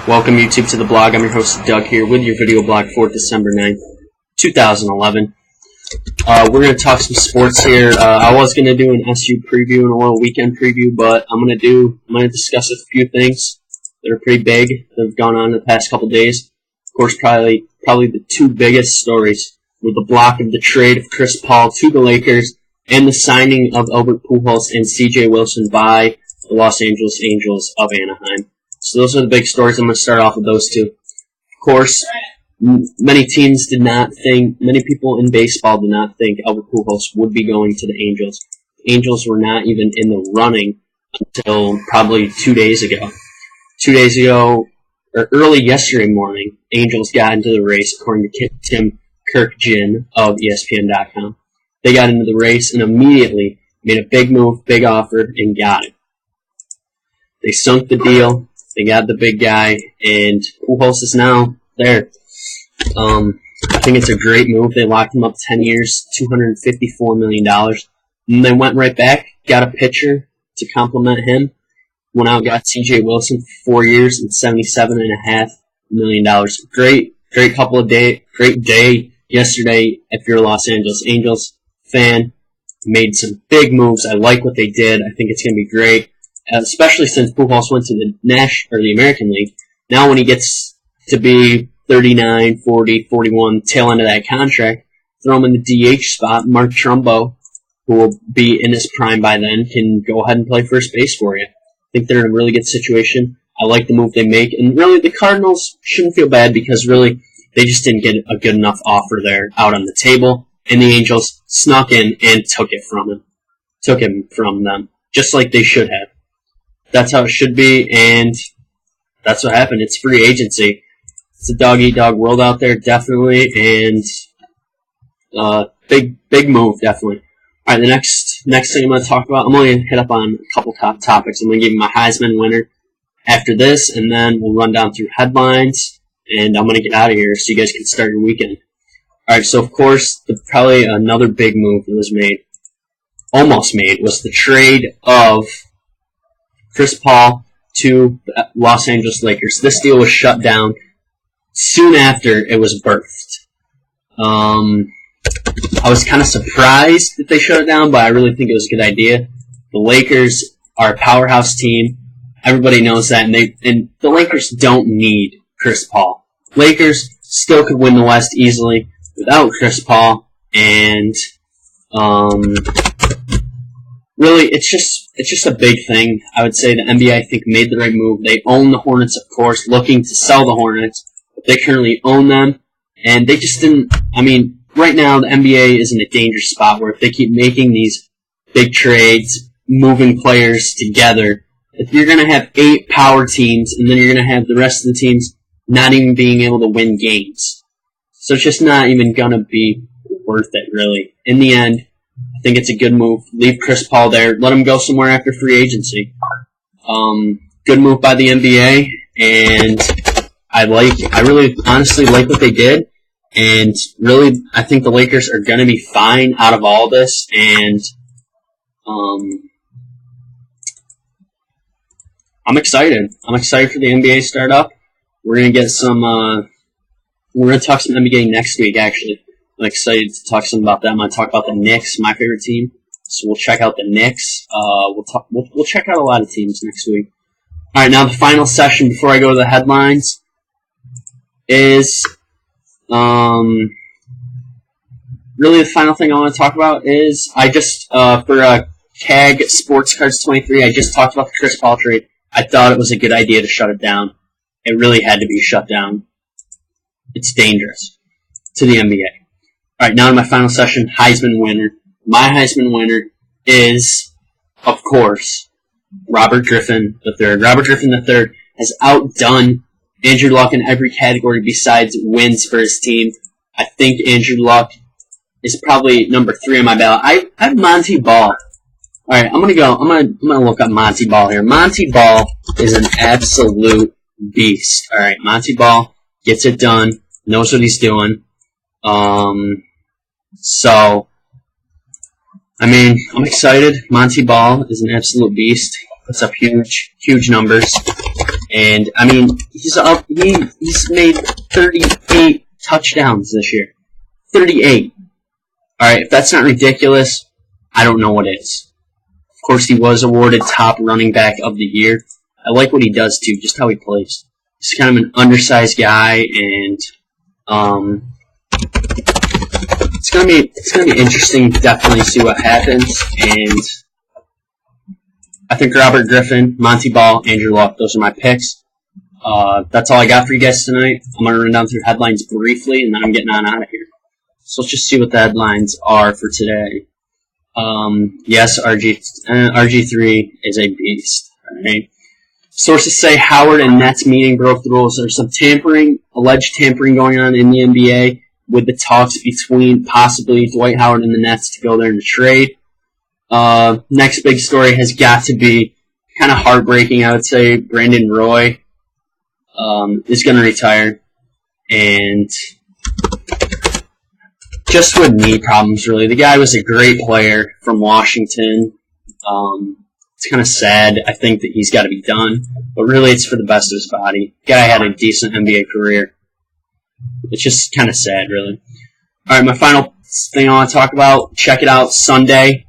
Welcome YouTube to the blog. I'm your host Doug here with your video blog for December 9th, 2011. We're going to talk some sports here. I was going to do an SU preview and a little weekend preview, but I'm going to discuss a few things that are pretty big that have gone on in the past couple days. Of course, probably the two biggest stories were the block of the trade of Chris Paul to the Lakers and the signing of Albert Pujols and CJ Wilson by the Los Angeles Angels of Anaheim. So those are the big stories. I'm going to start off with those two. Of course, many people in baseball did not think Albert Pujols would be going to the Angels. The Angels were not even in the running until probably 2 days ago. 2 days ago, or early yesterday morning, Angels got into the race, according to Tim Kirkjian of ESPN.com. They got into the race and immediately made a big move, big offer, and got it. They sunk the deal. They got the big guy, and Pujols is now there. I think it's a great move. They locked him up 10 years, $254 million. And they went right back, got a pitcher to complement him. Went out and got CJ Wilson for 4 years and $77.5 million. Great couple of days, great day yesterday if you're a Los Angeles Angels fan. Made some big moves. I like what they did. I think it's going to be great. Especially since Pujols went to the American League. Now when he gets to be 39, 40, 41, tail end of that contract, throw him in the DH spot. Mark Trumbo, who will be in his prime by then, can go ahead and play first base for you. I think they're in a really good situation. I like the move they make. And really, the Cardinals shouldn't feel bad because really, they just didn't get a good enough offer there out on the table. And the Angels snuck in and took him from them, just like they should have. That's how it should be, and that's what happened. It's free agency. It's a dog-eat-dog world out there, definitely, and big move, definitely. All right, the next thing I'm going to talk about, I'm only going to hit up on a couple top topics. I'm going to give you my Heisman winner after this, and then we'll run down through headlines, and I'm going to get out of here so you guys can start your weekend. All right, so, of course, probably another big move that was almost made, was the trade of Chris Paul to the Los Angeles Lakers. This deal was shut down soon after it was birthed. I was kind of surprised that they shut it down, but I really think it was a good idea. The Lakers are a powerhouse team. Everybody knows that, and the Lakers don't need Chris Paul. Lakers still could win the West easily without Chris Paul, and really, it's just a big thing. I would say the NBA, I think, made the right move. They own the Hornets, of course, looking to sell the Hornets. But they currently own them, and they just didn't. I mean, right now the NBA is in a dangerous spot where if they keep making these big trades, moving players together, if you're going to have 8 power teams, and then you're going to have the rest of the teams not even being able to win games. So it's just not even going to be worth it, really. In the end, I think it's a good move. Leave Chris Paul there. Let him go somewhere after free agency. Good move by the NBA, and I really honestly like what they did. And really, I think the Lakers are going to be fine out of all this. And I'm excited. I'm excited for the NBA to start up. We're going to get some. We're going to talk some NBA next week, actually. I'm excited to talk some about that. I'm going to talk about the Knicks, my favorite team. So we'll check out the Knicks. We'll check out a lot of teams next week. All right, now the final session before I go to the headlines is really the final thing I want to talk about is I just for CAG Sports Cards 23. I just talked about the Chris Paul trade. I thought it was a good idea to shut it down. It really had to be shut down. It's dangerous to the NBA. All right, now in my final session, Heisman winner. My Heisman winner is, of course, Robert Griffin III. Robert Griffin III has outdone Andrew Luck in every category besides wins for his team. I think Andrew Luck is probably number 3 on my ballot. I have Monty Ball. All right, I'm gonna look up Monty Ball here. Monty Ball is an absolute beast. All right, Monty Ball gets it done, knows what he's doing. So, I mean, I'm excited. Monty Ball is an absolute beast. Puts up huge numbers. And I mean, he's up. He's made 38 touchdowns this year. 38. All right, if that's not ridiculous, I don't know what is. Of course, he was awarded top running back of the year. I like what he does too, just how he plays. He's kind of an undersized guy, and it's gonna be interesting. Definitely see what happens, and I think Robert Griffin, Monty Ball, Andrew Luck. Those are my picks. That's all I got for you guys tonight. I'm gonna run down through headlines briefly, and then I'm getting on out of here. So let's just see what the headlines are for today. Yes, RG3 is a beast. Right? Sources say Howard and Nets meeting broke the rules. There's some alleged tampering going on in the NBA with the talks between possibly Dwight Howard and the Nets to go there in a trade. Next big story has got to be kind of heartbreaking, I would say. Brandon Roy is going to retire. And just with knee problems, really. The guy was a great player from Washington. It's kind of sad. I think that he's got to be done. But really, it's for the best of his body. The guy had a decent NBA career. It's just kind of sad, really. All right, my final thing I want to talk about. Check it out Sunday.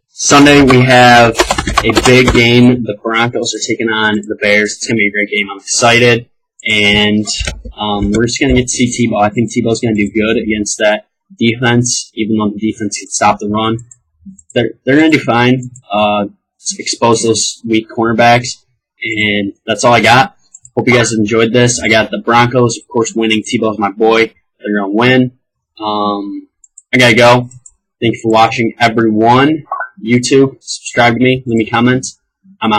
Sunday we have a big game. The Broncos are taking on the Bears. It's going to be a great game. I'm excited. And we're just going to get to see Tebow. I think Tebow's going to do good against that defense, even though the defense can stop the run. They're going to do fine. Expose those weak cornerbacks. And that's all I got. Hope you guys enjoyed this. I got the Broncos, of course, winning. Tebow's my boy. They're going to win. I got to go. Thank you for watching, everyone. YouTube, subscribe to me, leave me comments.